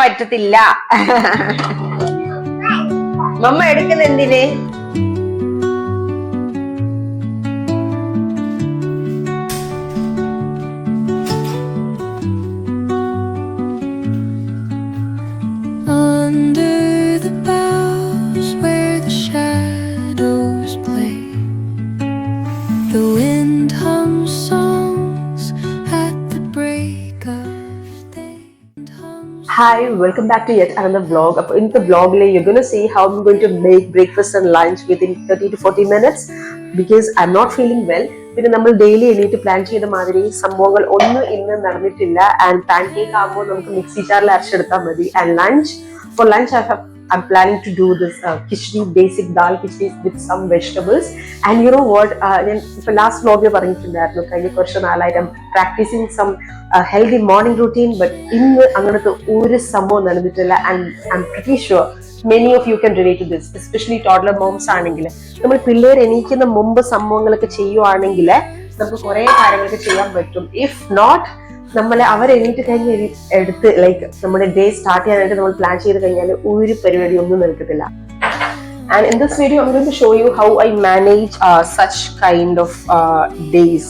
പറ്റത്തില്ല. മമ്മ എടുക്കുന്ന എന്തിന്? Hi, welcome back to yet another vlog. In the vlog, you're going to see how I'm going to make breakfast and lunch within 30 to 40 minutes because I'm not feeling well. പിന്നെ നമ്മൾ daily എണീറ്റ് plan ചെയ്ത മാതിരി സംഭവങ്ങൾ ഒന്നും ഇന്ന് നടന്നിട്ടില്ല. And pan cake ആകുമ്പോൾ നമുക്ക് മിക്സി ജാറിൽ അരച്ചെടുത്താൽ മതി. And lunch for lunch I'm planning to do this khichdi, basic dal khichdi with some vegetables. And you know what? For last vlog, I'm practicing some healthy morning routine. But in the and I'm pretty sure many of you can relate to this, especially toddler moms. നമ്മൾ പിള്ളേർ എണീക്കുന്ന മുമ്പ് സംഭവങ്ങളൊക്കെ ചെയ്യുവാണെങ്കിൽ നമുക്ക് കുറെ കാര്യങ്ങളൊക്കെ ചെയ്യാൻ പറ്റും. ഇഫ് നോട്ട് നമ്മളെ അവരെണീറ്റ് കഴിഞ്ഞ് എടുത്ത് ലൈക്ക് നമ്മുടെ ഡേ സ്റ്റാർട്ട് ചെയ്യാനായിട്ട് നമ്മൾ പ്ലാൻ ചെയ്ത് കഴിഞ്ഞാൽ ഒരു പരിപാടി ഒന്നും നിൽക്കത്തില്ല. And in this video, I'm going to show you how I manage such kind of days.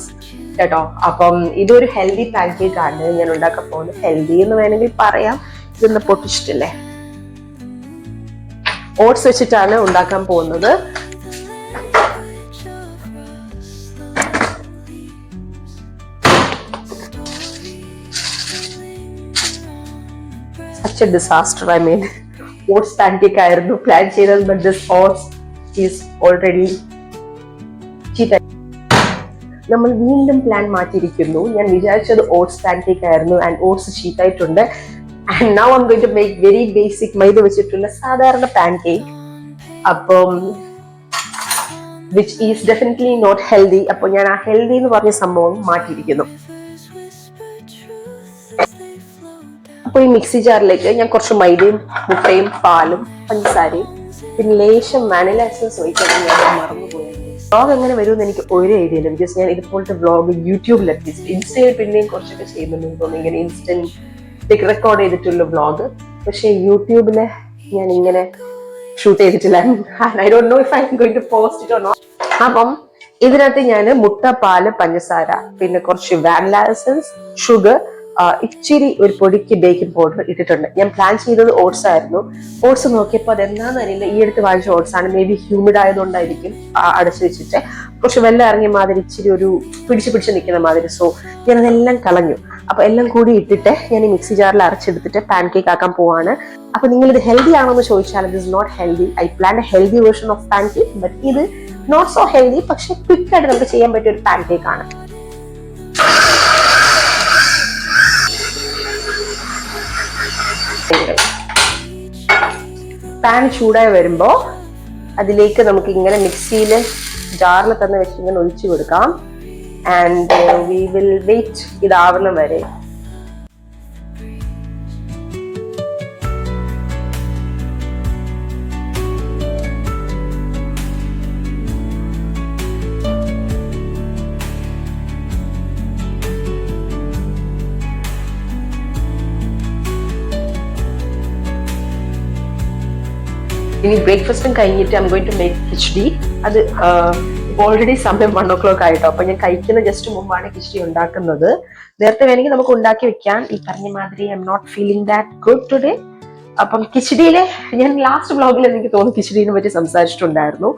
കേട്ടോ, അപ്പം ഇതൊരു ഹെൽത്തി പാൻ കേക്ക് ആണ് ഞാൻ ഉണ്ടാക്കാൻ പോകുന്നത്. ഹെൽത്തി എന്ന് വേണമെങ്കിൽ പറയാം. ഇതൊന്ന് പൊട്ടിച്ചിട്ടില്ലേ, ഓട്സ് വെച്ചിട്ടാണ് ഉണ്ടാക്കാൻ പോകുന്നത്. Such a disaster. I mean, oats pancake ആയിരുന്നു പ്ലാൻ ചെയ്തത്, but this oats is already cheat. നമ്മൾ വീണ്ടും പ്ലാൻ മാറ്റിയിരിക്കുന്നു. ഞാൻ വിചാരിച്ചത് ഓട്സ് പാൻകേക്ക് ആയിരുന്നു ആൻഡ് ഓട്സ് ചീറ്റ് ആയിട്ടുണ്ട്. And now I'm going to make very basic മൈദ വെച്ചിട്ടുള്ള സാധാരണ പാൻകേക്ക്. അപ്പം which is definitely not healthy. അപ്പോൾ ഞാൻ ആ ഹെൽത്തി എന്ന് പറഞ്ഞ സംഭവം മാറ്റിയിരിക്കുന്നു. അപ്പോൾ ഈ മിക്സി ജാറിലേക്ക് ഞാൻ കുറച്ച് മൈദയും മുട്ടയും പാലും പഞ്ചസാരയും പിന്നെ ലേശം വാനില എസൻസ് ഒഴിക്കാൻ ഞാൻ മറന്നുപോയിരുന്നു. വ്ലോഗ് എങ്ങനെ വരുമെന്ന് എനിക്ക് ഒരു ഐഡിയ ഇല്ല. ബിക്കോസ് ഞാൻ ഇതുപോലത്തെ വ്ലോഗ് യൂട്യൂബിൽ അറ്റ്ലീസ്റ്റ്, ഇൻസ്റ്റയിൽ പിന്നെയും കുറച്ചൊക്കെ ചെയ്യുന്നുണ്ടെന്ന് തോന്നുന്നു, ഇങ്ങനെ ഇൻസ്റ്റന്റ് റെക്കോർഡ് ചെയ്തിട്ടുള്ള വ്ലോഗ്. പക്ഷെ യൂട്യൂബില് ഞാൻ ഇങ്ങനെ ഷൂട്ട് ചെയ്തിട്ടില്ല. I don't know if I am going to post it or not. അപ്പം ഇതിനകത്ത് ഞാൻ മുട്ട, പാല്, പഞ്ചസാര, പിന്നെ കുറച്ച് വാനില എസൻസ്, ഷുഗർ, ഇച്ചിരി ഒരു പൊടിക്ക് ബേക്കിംഗ് പൗഡർ ഇട്ടിട്ടുണ്ട്. ഞാൻ പ്ലാൻ ചെയ്തത് ഓട്സ് ആയിരുന്നു. ഓട്സ് നോക്കിയപ്പോൾ അതെന്താന്ന് അറിയില്ല, ഈ അടുത്ത് വാങ്ങിച്ച ഓട്സ് ആണ്. മേ ബി ഹ്യൂമിഡ് ആയതുകൊണ്ടായിരിക്കും അടച്ചു വെച്ചിട്ട് കുറച്ച് വെള്ളം ഇറങ്ങിയ മാതിരി, ഇച്ചിരി ഒരു പിടിച്ച് നിൽക്കുന്ന മാതിരി. സോ ഞാനതെല്ലാം കളഞ്ഞു. അപ്പൊ എല്ലാം കൂടി ഇട്ടിട്ട് ഞാൻ ഈ മിക്സി ജാറിൽ അരച്ചെടുത്തിട്ട് പാൻ കേക്ക് ആക്കാൻ പോവാണ്. അപ്പൊ നിങ്ങൾ ഇത് ഹെൽത്തി ആണോ എന്ന് ചോദിച്ചാൽ it is not healthy. I plan a healthy version of pancake, but ഇത് നോട്ട് സോ ഹെൽത്തി. പക്ഷെ ക്വിക്കായിട്ട് നമുക്ക് ചെയ്യാൻ പറ്റിയ ഒരു പാൻ കേക്ക് ആണ്. പാൻ ചൂടായി വരുമ്പോ അതിലേക്ക് നമുക്ക് ഇങ്ങനെ മിക്സിയിൽ ജാറിൽ തന്നെ വെച്ച് ഇങ്ങനെ ഒഴിച്ചു കൊടുക്കാം. ആൻഡ് വി വിൽ വെയിറ്റ് ഇതാവുന്ന വരെ. ഇനി ബ്രേക്ക്ഫാസ്റ്റും കഴിഞ്ഞിട്ട് I'm going to make khichdi. അത് ഓൾറെഡി സമയം 1 o'clock ആയിട്ടോ. അപ്പൊ ഞാൻ കഴിക്കുന്ന ജസ്റ്റ് മുമ്പാണ് കിച്ച്ഡി ഉണ്ടാക്കുന്നത്. നേരത്തെ വേണമെങ്കിൽ നമുക്ക് ഉണ്ടാക്കി വെക്കാം. ഈ പറഞ്ഞ മാതിരി I'm not feeling that good today. അപ്പം കിച്ച്ഡിയിലെ ഞാൻ ലാസ്റ്റ് വ്ലോഗിൽ എനിക്ക് തോന്നുന്നു കിച്ച്ഡിനെ പറ്റി സംസാരിച്ചിട്ടുണ്ടായിരുന്നു.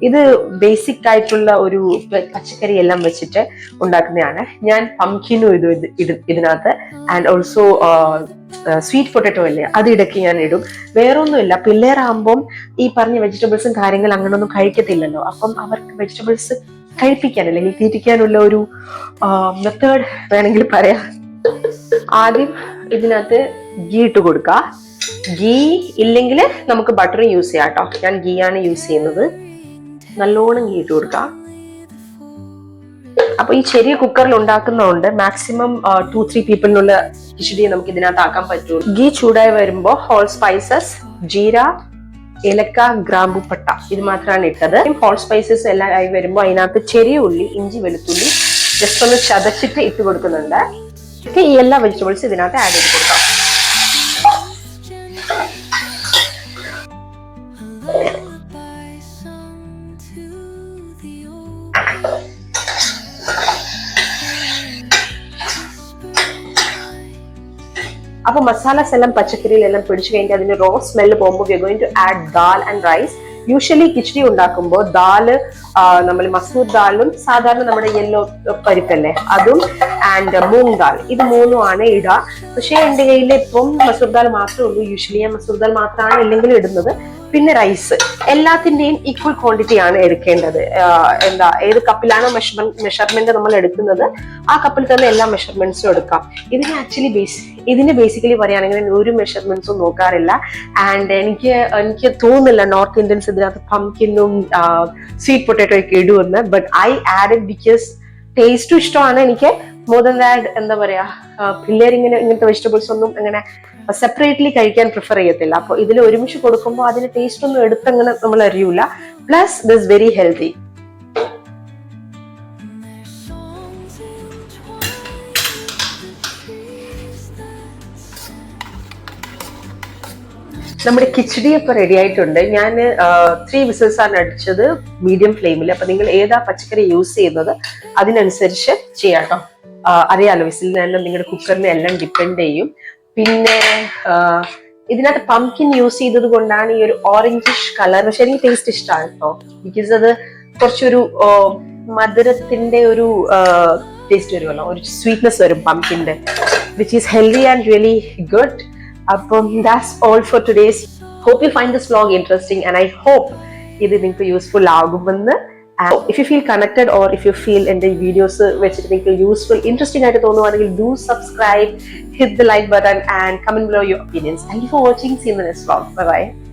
ഇത് ബേസിക് ആയിട്ടുള്ള ഒരു പച്ചക്കറി എല്ലാം വെച്ചിട്ട് ഉണ്ടാക്കുന്നതാണ്. ഞാൻ പംകിനും ഇതിനകത്ത് ആൻഡ് ഓൾസോ സ്വീറ്റ് പൊട്ടറ്റോ അല്ലേ, അത് ഇടയ്ക്ക് ഞാൻ ഇടും. വേറൊന്നുമില്ല, പിള്ളേരാകുമ്പം ഈ പറഞ്ഞ വെജിറ്റബിൾസും കാര്യങ്ങളും അങ്ങനൊന്നും കഴിക്കത്തില്ലല്ലോ. അപ്പം അവർക്ക് വെജിറ്റബിൾസ് കഴിപ്പിക്കാൻ അല്ലെങ്കിൽ തീറ്റിക്കാനുള്ള ഒരു മെത്തേഡ് വേണമെങ്കിൽ പറയാം. ആദ്യം ഇതിനകത്ത് ഗീ ഇട്ട് കൊടുക്കുക. ഗീ ഇല്ലെങ്കിൽ നമുക്ക് ബട്ടർ യൂസ് ചെയ്യാം കേട്ടോ. ഞാൻ ഗീ ആണ് യൂസ് ചെയ്യുന്നത്. നല്ലോണം ഗീ ഇട്ട് കൊടുക്കുക. അപ്പൊ ഈ ചെറിയ കുക്കറിൽ ഉണ്ടാക്കുന്നതുകൊണ്ട് മാക്സിമം 2-3 പീപ്പിളിനുള്ള കിച്ചടി നമുക്ക് ഇതിനകത്ത് ആക്കാൻ പറ്റുള്ളൂ. ഗീ ചൂടായി വരുമ്പോ ഹോൾ സ്പൈസസ്, ജീര, ഏലക്ക, ഗ്രാമ്പു, പട്ട ഇത് മാത്രമാണ് ഇട്ടത്. ഹോൾ സ്പൈസസ് എല്ലാം ആയി വരുമ്പോൾ അതിനകത്ത് ചെറിയ ഉള്ളി, ഇഞ്ചി, വെളുത്തുള്ളി ജസ്റ്റ് ഒന്ന് ചതച്ചിട്ട് ഇട്ട് കൊടുക്കുന്നുണ്ട്. ഈ എല്ലാ വെജിറ്റബിൾസ് ഇതിനകത്ത് ആഡ് ചെയ്ത് കൊടുക്കാം. അപ്പൊ മസാലാസ് എല്ലാം പച്ചക്കറിയിലെല്ലാം പിടിച്ചു കഴിഞ്ഞാൽ അതിന്റെ റോ സ്മെല്ല് പോകുമ്പോൾ we are going to add dal and rice. Usually khichdi ഉണ്ടാക്കുമ്പോൾ ദാല് നമ്മൾ മസൂർ ദാലും സാധാരണ നമ്മുടെ യെല്ലോ പരിപ്പല്ലേ അതും ആൻഡ് മൂങ് ദാൽ ഇത് മൂന്നുമാണ് ഇടുക. പക്ഷേ എൻ്റെ കയ്യിൽ ഇപ്പം മസൂർ ദാൽ മാത്രമേ ഉള്ളൂ. യൂഷ്വലി ഞാൻ മസൂർ ദാൽ മാത്രമാണ് ഇല്ലെങ്കിൽ ഇടുന്നത്. പിന്നെ റൈസ് എല്ലാത്തിന്റെയും ഈക്വൽ ക്വാണ്ടിറ്റി ആണ് എടുക്കേണ്ടത്. ഏത് കപ്പിലാണോ മെഷർമെന്റ് നമ്മൾ എടുക്കുന്നത് ആ കപ്പിൽ തന്നെ എല്ലാ മെഷർമെന്റ്സും എടുക്കാം. ഇതിന് ബേസിക്കലി പറയുകയാണെങ്കിൽ ഒരു മെഷർമെന്റ്സും നോക്കാറില്ല. ആൻഡ് എനിക്ക് തോന്നുന്നില്ല നോർത്ത് ഇന്ത്യൻസ് ഇതിനകത്ത് പംകിനും സ്വീറ്റ് പൊട്ടാറ്റോ ഒക്കെ ഇടുമെന്ന്. ബട്ട് ഐ ആഡ് ബിക്കോസ് ടേസ്റ്റും ഇഷ്ടമാണ് എനിക്ക്. മോർ ദാൻ ദാറ്റ് എന്താ പറയാ, ഇങ്ങനത്തെ വെജിറ്റബിൾസ് ഒന്നും അങ്ങനെ സെപ്പറേറ്റ്ലി കഴിക്കാൻ പ്രിഫർ ചെയ്യത്തില്ല. അപ്പൊ ഇതിൽ ഒരുമിച്ച് കൊടുക്കുമ്പോൾ അതിന് ടേസ്റ്റ് ഒന്നും എടുത്തങ്ങനെ നമ്മൾ അറിയൂല. Plus this very healthy. നമ്മുടെ കിച്ചടി ഇപ്പൊ റെഡി ആയിട്ടുണ്ട്. ഞാൻ 3 വിസിൽസ് ആണ് അടിച്ചത് മീഡിയം ഫ്ലെയിമിൽ. അപ്പൊ നിങ്ങൾ ഏതാ പച്ചക്കറി യൂസ് ചെയ്യുന്നത് അതിനനുസരിച്ച് ചെയ്യാട്ടോ. അറിയാലോ വിസിലിനെല്ലാം നിങ്ങളുടെ കുക്കറിനെ എല്ലാം ഡിപ്പെൻഡ് ചെയ്യും. പിന്നെ ഇതിനകത്ത് പംകിൻ യൂസ് ചെയ്തത് കൊണ്ടാണ് ഈ ഒരു ഓറഞ്ചിഷ് കളർ. പക്ഷെ എനിക്ക് ടേസ്റ്റ് ഇഷ്ടമാണ് കേട്ടോ, ബിക്കോസ് അത് കുറച്ചൊരു മധുരത്തിന്റെ ഒരു ടേസ്റ്റ് വരുമല്ലോ, ഒരു സ്വീറ്റ്നെസ് വരും പംകിന്റെ, which is healthy and really good. അപ്പം that's all for today's. Hope you find this vlog interesting and I hope ഇത് നിങ്ങൾക്ക് യൂസ്ഫുൾ ആകുമെന്ന്. If you feel connected or if you feel in the videos വെച്ചിട്ട് നിങ്ങൾക്ക് useful interesting ആയിട്ട് തോന്നുവാണെങ്കിൽ do subscribe, hit the like button and comment below your opinions. Thank you for watching. See you in the next vlog. Bye bye.